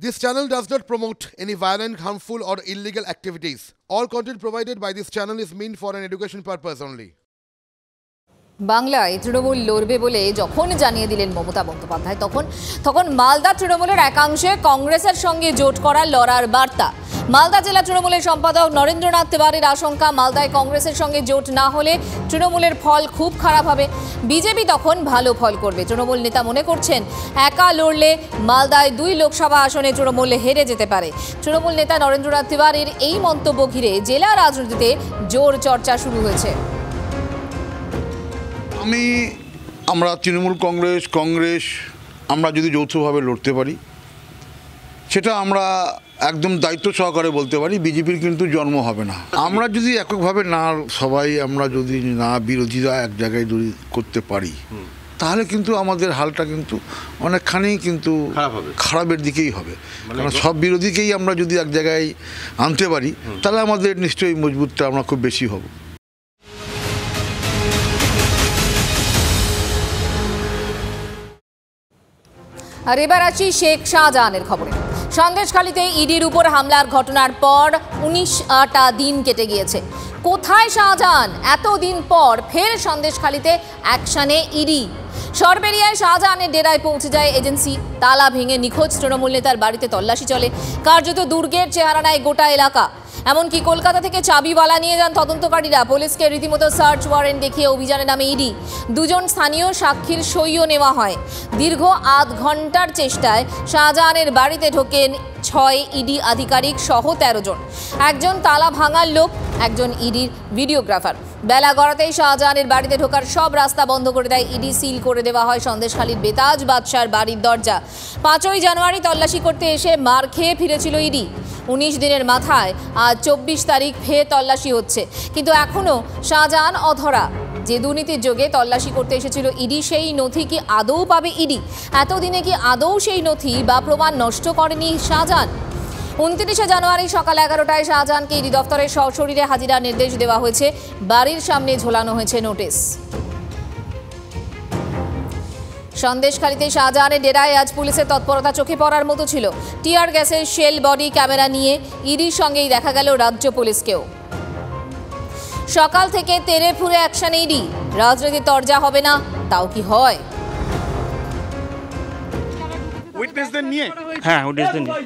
This channel does not promote any violent, harmful, or illegal activities. All content provided by this channel is meant for an education purpose only. বাংলায় তৃণমূল লড়বে বলে যখন জানিয়ে দিলেন মমতা বন্দ্যোপাধ্যায় তখন মালদা তৃণমূলের একাংশে কংগ্রেসের সঙ্গে জোট করা লড়ার বার্তা। মালদা জেলা তৃণমূলের সম্পাদক নরেন্দ্রনাথ তিওয়ারির আশঙ্কা, মালদায় কংগ্রেসের সঙ্গে জোট না হলে তৃণমূলের ফল খুব খারাপ হবে। বিজেপি তখন ভালো ফল করবে। তৃণমূল নেতা মনে করছেন একা লড়লে মালদায় 2 লোকসভা আসনে তৃণমূল হেরে যেতে পারে। তৃণমূল নেতা নরেন্দ্রনাথ তিওয়ারির এই মন্তব্য ঘিরে জেলা রাজনীতিতে জোর চর্চা শুরু হয়েছে। আমরা তৃণমূল কংগ্রেস আমরা যদি যৌথভাবে লড়তে পারি, সেটা আমরা একদম দায়িত্ব সহকারে বলতে পারি, বিজেপির কিন্তু জন্ম হবে না। আমরা যদি এককভাবে না সবাই আমরা যদি না বিরোধীরা এক জায়গায় যদি করতে পারি, তাহলে কিন্তু আমাদের হালটা কিন্তু অনেকখানি কিন্তু খারাপের দিকেই হবে। কারণ সব বিরোধীকেই আমরা যদি এক জায়গায় আনতে পারি, তাহলে আমাদের নিশ্চয়ই মজবুতটা আমরা খুব বেশি হব। আর এবার আসি শেখ শাহজাহানের খবরে। সন্দেশখালীতে ইডির উপর হামলার ঘটনার পর 19টা দিন কেটে গিয়েছে। কোথায় শাহজাহান? এতদিন পর ফের সন্দেশখালীতে অ্যাকশনে ইডি। সরবেরিয়ায় শাহজাহানের ডেরায় পৌঁছে যায় এজেন্সি। তালা ভেঙে নিখোঁজ তৃণমূল নেতার বাড়িতে তল্লাশি চলে। কার্যত দুর্গের চেহারা নেয় গোটা এলাকা। এমনকি কলকাতা থেকে চাবিওয়ালা নিয়ে যান তদন্তকারীরা। পুলিশকে রীতিমতো সার্চ ওয়ারেন্ট দেখিয়ে অভিযানে নামে ইডি। 2 জন স্থানীয় সাক্ষীর সইও নেওয়া হয়। দীর্ঘ আধ ঘন্টার চেষ্টায় শাহজাহানের বাড়িতে ঢোকেন 6 ইডি আধিকারিক সহ 13 জন। একজন তালা ভাঙার লোক, একজন ইডির ভিডিওগ্রাফার। বেলা গড়াতেই শাহজাহানের বাড়িতে ঢোকার সব রাস্তা বন্ধ করে দেয় ইডি। সিল করে দেওয়া হয় সন্দেশখালীর বেতাজ বাদশার বাড়ির দরজা। 5ই জানুয়ারি তল্লাশি করতে এসে মার খেয়ে ফিরেছিল ইডি। 19 দিনের মাথায় আজ 24 তারিখ ফের তল্লাশি হচ্ছে, কিন্তু এখনও শাহজাহান অধরা। যে দুর্নীতির যোগে তল্লাশি করতে এসেছিল ইডি, সেই নথি কি আদৌ পাবে ইডি? এতদিনে কি আদৌ সেই নথি বা প্রমাণ নষ্ট করেনি শাহজাহান? 29 জানুয়ারি সকাল 11টায় শাহজাহানকে ইডি দফতরে সশরীরে হাজিরার নির্দেশ দেওয়া হয়েছে। বাড়ির সামনে ঝোলানো হয়েছে নোটিশ। সন্দেশখালীতে শাহজাহানের ডেরায় আজ পুলিশের তৎপরতা চোখে পড়ার মতো ছিল। টিয়ার গ্যাসের শেল বডি ক্যামেরা নিয়ে ইডির সঙ্গেই দেখা গেল রাজ্য পুলিশকেও। সকাল থেকে তেরে ফুরে অ্যাকশনে ইডি। রাজনীতির তরজা হবে না, তাও কি হয়? উইটনেসদের নিয়ে উইটনেসদের নিয়ে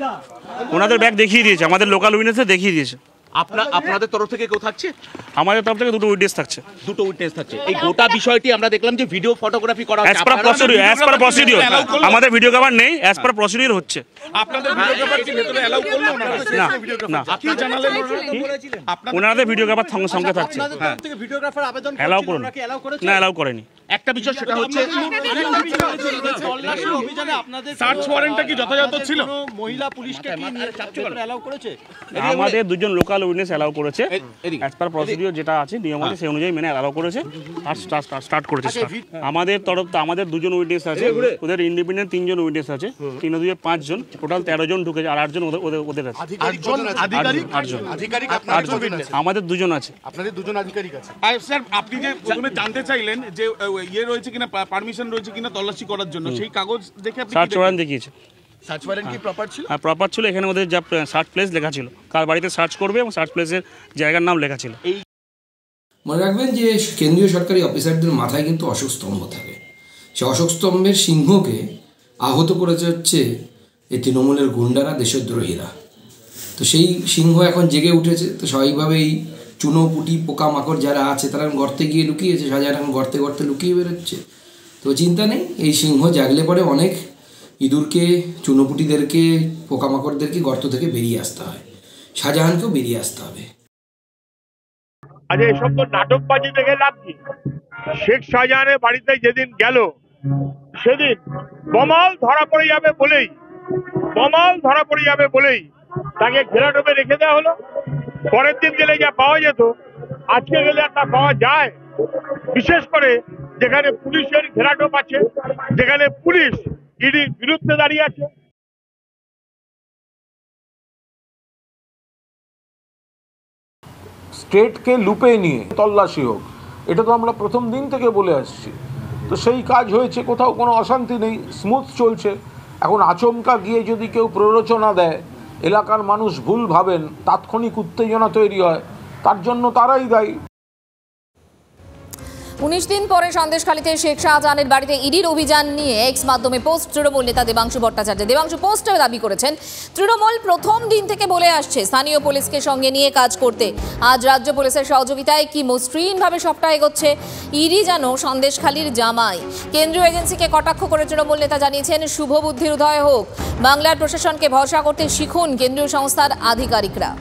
ওনাদের ব্যাগ দেখিয়ে দিয়েছে, আমাদের লোকাল উইটনেসদের দেখিয়ে দিয়েছে। আপনাদের তরফ থেকে কেউ থাকছে? আমাদের তরফ থেকে 2টো উইটনেস থাকছে। 2টো উইটনেস থাকছে। এই গোটা বিষয়টি আমরা দেখলাম যে ভিডিও ফটোগ্রাফি করা হচ্ছে। অ্যাজ পার প্রসিডিউর আমাদের ভিডিও কভার নেই, অ্যাজ পার প্রসিডিউর হচ্ছে। আপনাদের ভিডিও কভার কি ভেতরে অ্যালাউ করলো না? না, আপনি জানালেন ওনাদের ভিডিও কভার সঙ্গে থাকছে। থেকে ভিডিওগ্রাফার আবেদন অ্যালাউ করুন না, অ্যালাউ করেনি। একটা বিষয় সেটা হচ্ছে অভিযানে আপনাদের সার্চ ওয়ারেন্টটা কি যথাযথ ছিল? মহিলা পুলিশকে কি অ্যালাউ করেছে? আমাদের 2 জন লোকাল উইটনেস অ্যালাউ করেছে। অ্যাজ পার প্রসিডিউর যেটা আছে নিয়ম আছে সেই অনুযায়ী মেনে অ্যালাউ করেছে আর স্টার্ট করেছে। আমাদের তরফ থেকে আমাদের 2 জন উইটনেস আছে, ওদের ইন্ডিপেন্ডেন্ট 3 জন উইটনেস আছে। 3 ও 2 5 জন, টোটাল 13 জন ঢুকেছে আর 8 জন ওদের আছে। আমাদের 2 জন আছে। আপনাদের 2 জন আধিকারিক আছে। স্যার, আপনি যে প্রথমে জানতে চাইলেন যে ইয়ে রয়েছে কিনা, পারমিশন রয়েছে কিনা তল্লাশি করার জন্য, সেই কাগজ দেখে আপনি সার্চ ওয়ারেন্ট দেখিয়েছে। সার্চ ওয়ারেন্ট কি প্রপার ছিল? হ্যাঁ, প্রপার ছিল। এখানে ওদের যা সার্চ প্লেস লেখা ছিল, কার বাড়িতে সার্চ করবে এবং সার্চ প্লেসের জায়গার নাম লেখা ছিল। মনে রাখবেন যে কেন্দ্রীয় সরকারি অফিসারদের মাথায় কিন্তু অশোক স্তম্ভ থাকে। সে অশোক স্তম্ভের সিংহকে আহত করেছে হচ্ছে এই তৃণমূলের গুন্ডারা, দেশদ্রোহীরা। তো সেই সিংহ এখন জেগে উঠেছে। তো স্বাভাবিকভাবেই চুনোপুটি পোকামাকড় যারা আছে তারা গর্তে গিয়ে লুকিয়েছে। শাহজাহান এখন গর্তে গর্তে লুকিয়ে বেরোচ্ছে। তো চিন্তা নেই, এই সিংহ জাগলে পরে অনেক ইঁদুরকে, চুনোপুটিদেরকে, পোকামাকড়দেরকে গর্ত থেকে বেরিয়ে আসতে হয়। শাহজাহানকেও বেরিয়ে আসতে হবে। আজ এসব তো নাটকবাজি দেখে লাভ কি? শেখ শাহজাহানের বাড়িতে যেদিন গেল সেদিন বোমাল ধরা পড়ে যাবে বলেই তাকে ঘেরাটোপে রেখে দেওয়া হলো। পরের দিন গেলে যা পাওয়া যেত, আজকে গেলে আর তা পাওয়া যায়? বিশেষ করে যেখানে পুলিশের ঘেরাটোপ আছে, যেখানে পুলিশ ইডির বিরুদ্ধে দাঁড়িয়ে আছে। স্টেটকে লুপে নিয়ে তল্লাশি হোক, এটা তো আমরা প্রথম দিন থেকে বলে আসছি। তো সেই কাজ হয়েছে, কোথাও কোনো অশান্তি নেই, স্মুথ চলছে। এখন আচমকা গিয়ে যদি কেউ প্ররোচনা দেয়, এলাকার মানুষ ভুল ভাবেন, তাৎক্ষণিক উত্তেজনা তৈরি হয়, তার জন্য তারাই দায়ী। 19 দিন পরে সন্দেশখালীতে শেখ শাহজাহানের বাড়িতে ইডির অভিযান নিয়ে এক্স মাধ্যমে পোস্ট তৃণমূল নেতা দেবাংশু ভট্টাচার্য। দেবাংশু পোস্টে দাবি করেছেন, তৃণমূল প্রথম দিন থেকে বলে আসছে স্থানীয় পুলিশকে সঙ্গে নিয়ে কাজ করতে। আজ রাজ্য পুলিশের সহযোগিতায় কি মসৃণভাবে সবটা এগোচ্ছে। ইডি যেন সন্দেশখালীর জামাই। কেন্দ্রীয় এজেন্সিকে কটাক্ষ করে তৃণমূল নেতা জানিয়েছেন, শুভ বুদ্ধির উদয় হোক, বাংলার প্রশাসনকে ভরসা করতে শিখুন কেন্দ্রীয় সংস্থার আধিকারিকরা।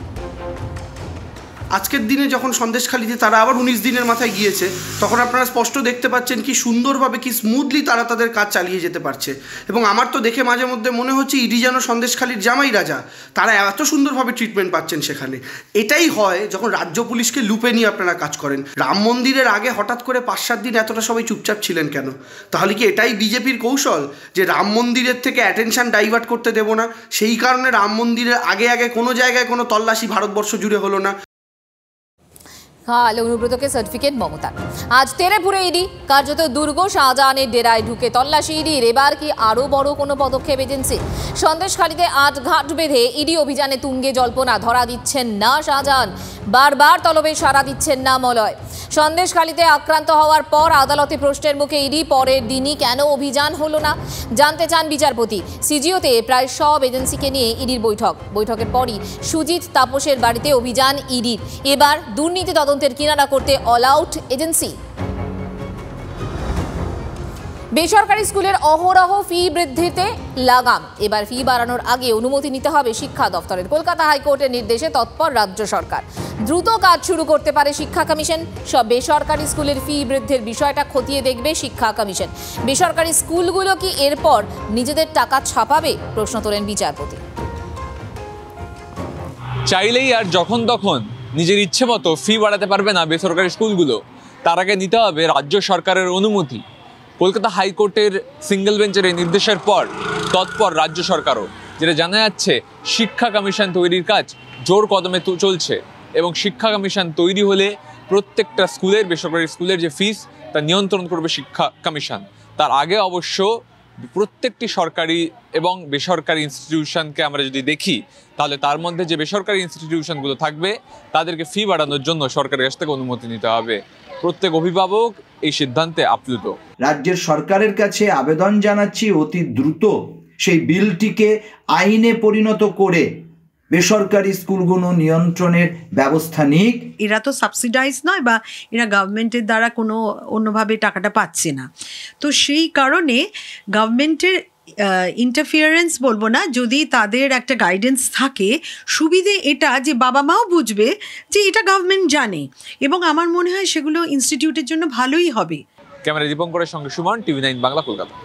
আজকের দিনে যখন সন্দেশখালীতে তারা আবার 19 দিনের মাথায় গিয়েছে, তখন আপনারা স্পষ্ট দেখতে পাচ্ছেন কি সুন্দরভাবে, কি স্মুথলি তারা তাদের কাজ চালিয়ে যেতে পারছে। এবং আমার তো দেখে মাঝে মধ্যে মনে হচ্ছে ইডি যেন সন্দেশখালীর জামাই রাজা, তারা এত সুন্দরভাবে ট্রিটমেন্ট পাচ্ছেন সেখানে। এটাই হয় যখন রাজ্য পুলিশকে লুপে নিয়ে আপনারা কাজ করেন। রাম মন্দিরের আগে হঠাৎ করে 5-7 দিন এতটা সবাই চুপচাপ ছিলেন কেন? তাহলে কি এটাই বিজেপির কৌশল, যে রাম মন্দিরের থেকে অ্যাটেনশন ডাইভার্ট করতে দেব না, সেই কারণে রাম মন্দিরের আগে আগে কোনো জায়গায় কোনো তল্লাশি ভারতবর্ষ জুড়ে হলো না? অনুব্রতকে সার্টিফিকেট মমতার। আজ তেরেপুরে ইডি, কার্যত দুর্গ শাহজাহানের ডেরায় ঢুকে তল্লাশি ইডির। এবার কি আরও বড় কোনো পদক্ষেপ এজেন্সি? সন্দেশখালীতে আটঘাট বেঁধে ইডি অভিযানে তুঙ্গে জল্পনা, ধরা দিচ্ছেন না শাহজাহান, বারবার তলবে সাড়া দিচ্ছেন না মলয়। সন্দেশখালীতে আক্রান্ত হওয়ার পর আদালতে প্রশ্নের মুখে ইডি, পরের দিনই কেন অভিযান হলো না জানতে চান বিচারপতি। সিজিওতে প্রায় সব এজেন্সিকে নিয়ে ইডির বৈঠকের পরই সুজিত তাপসের বাড়িতে অভিযান ইডির। এবার দুর্নীতি তদন্তের কিনারা করতে অল আউট এজেন্সি। বেসরকারি স্কুলের অহরহ ফি বৃদ্ধিতে লাগাম। এবার ফি বাড়ানোর আগে অনুমতি নিতে হবে শিক্ষা দফতরের। কলকাতা হাইকোর্টের নির্দেশে তৎপর রাজ্য সরকার। দ্রুত কাজ শুরু করতে পারে শিক্ষা কমিশন। সব বেসরকারি স্কুলের ফি বৃদ্ধির বিষয়টা খতিয়ে দেখবে শিক্ষা কমিশন। বেসরকারি স্কুলগুলো কি এরপর নিজেদের টাকা ছাপাবে, প্রশ্ন তোলেন বিচারপতি। চাইলেই আর যখন তখন নিজের ইচ্ছে মতো ফি বাড়াতে পারবে না বেসরকারি স্কুলগুলো, তার আগে নিতে হবে রাজ্য সরকারের অনুমতি। কলকাতা হাইকোর্টের সিঙ্গেল বেঞ্চের এই নির্দেশের পর তৎপর রাজ্য সরকারও। যেটা জানা যাচ্ছে, শিক্ষা কমিশন তৈরির কাজ জোর কদমে চলছে এবং শিক্ষা কমিশন তৈরি হলে প্রত্যেকটা স্কুলের, বেসরকারি স্কুলের যে ফিস তা নিয়ন্ত্রণ করবে শিক্ষা কমিশন। তার আগে অবশ্য প্রত্যেকটি সরকারি এবং বেসরকারি ইনস্টিটিউশনকে আমরা যদি দেখি, তাহলে তার মধ্যে যে বেসরকারি ইনস্টিটিউশনগুলো থাকবে তাদেরকে ফি বাড়ানোর জন্য সরকারের কাছ থেকে অনুমতি নিতে হবে। প্রত্যেক অভিভাবক এই সিদ্ধান্তে আপ্লুত। রাজ্যের সরকারের কাছে আবেদন জানাচ্ছি, অতি দ্রুত সেই বিলটিকে আইনে পরিণত করে বেসরকারি স্কুলগুলো নিয়ন্ত্রণের ব্যবস্থা নিক। এরা তো সাবসিডাইজ নয় বা এরা গভর্নমেন্টের দ্বারা কোনো অন্যভাবে টাকাটা পাচ্ছে না, তো সেই কারণে গভর্নমেন্টের ইন্টারফিয়ারেন্স বলবো না, যদি তাদের একটা গাইডেন্স থাকে, সুবিধে এটা যে বাবা মাও বুঝবে যে এটা গভর্নমেন্ট জানে, এবং আমার মনে হয় সেগুলো ইনস্টিটিউটের জন্য ভালোই হবে। ক্যামেরা দীপঙ্করের সঙ্গে সুমন, TV9 বাংলা, কলকাতা।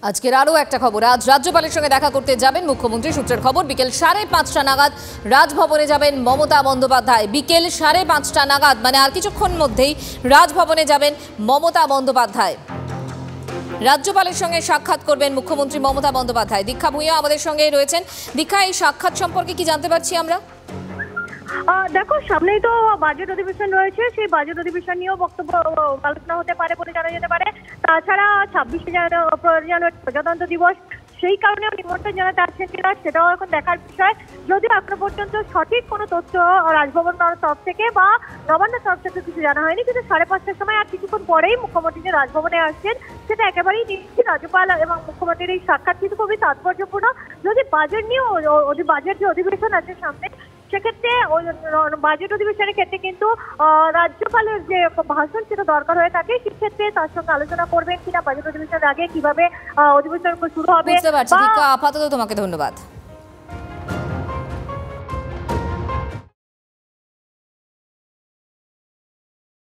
আজকের আরও একটা খবর, আজ রাজ্যপালের সঙ্গে দেখা করতে যাবেন মুখ্যমন্ত্রী। সূত্রের খবর বিকেল 5:30 নাগাদ রাজভবনে যাবেন মমতা বন্দ্যোপাধ্যায়। বিকেল 5:30 নাগাদ মানে আর কিছুক্ষণ মধ্যেই রাজভবনে যাবেন মমতা বন্দ্যোপাধ্যায়। রাজ্যপালের সঙ্গে সাক্ষাৎ করবেন মুখ্যমন্ত্রী মমতা বন্দ্যোপাধ্যায়। দীক্ষা ভূঁইয়া আমাদের সঙ্গে রয়েছেন। দীক্ষা, এই সাক্ষাৎ সম্পর্কে কি জানতে পারছি আমরা? দেখো, সামনেই তো বাজেট অধিবেশন রয়েছে, সেই বাজেট অধিবেশন নিয়েও বক্তব্য আলোচনা হতে পারে বলে জানা যেতে পারে। তাছাড়া 26শে জানুয়ারি প্রজাতন্ত্র দিবস, সেই কারণেও নিমন্ত্রণ জানাতে আসছেন কিনা সেটাও এখন দেখার বিষয়। যদিও এখনো পর্যন্ত সঠিক কোনো তথ্য রাজভবন তরফ থেকে বা নবান্নের তরফ থেকে কিছু জানা হয়নি, কিন্তু 5:30টার সময় আর কিছুক্ষণ পরেই মুখ্যমন্ত্রী যে রাজভবনে আসছেন সেটা একেবারেই নিশ্চিত। রাজ্যপাল এবং মুখ্যমন্ত্রীর এই সাক্ষাৎ কিন্তু খুবই তাৎপর্যপূর্ণ। যদি বাজেট নিয়েও বাজেট যে অধিবেশন আছে সামনে, সেক্ষেত্রে বাজেট অধিবেশনের ক্ষেত্রে কিন্তু রাজ্যপালের যে ভাষণ সেটা দরকার হয়ে থাকে। সেক্ষেত্রে তার সঙ্গে আলোচনা করবেন কিনা বাজেট অধিবেশনের আগে কিভাবে অধিবেশন শুরু হবে। আপাতত তোমাকে ধন্যবাদ।